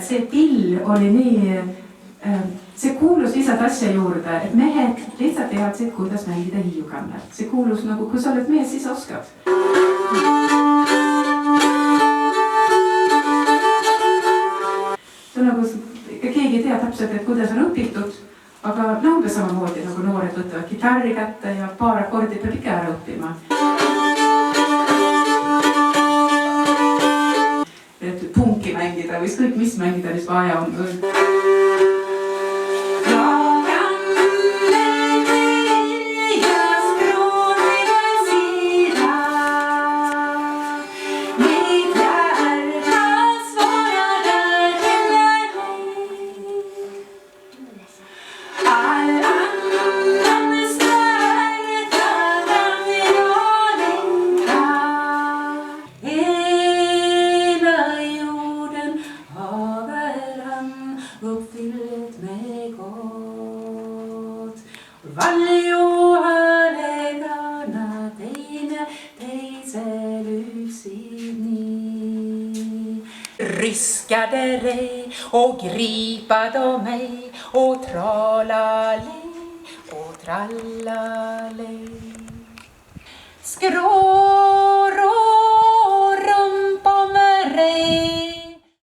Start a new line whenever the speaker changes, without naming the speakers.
see pill oli nii, see kuulus lihtsalt asja juurde, et mehed lihtsalt teadsid, kuidas mängida hiiukannet. See kuulus nagu, kui sa oled mees, siis oskad. See nagu, keegi teab täpselt, et kuidas on õpitud, aga umbes samamoodi nagu noored võtavad kitarri kätte ja paar akordi peab ikka ära õppima. Et punki mängida või kõik mis mängida, mis vaja on.
Ryskade rej och gripa de mig och tralale och trallale. Skrå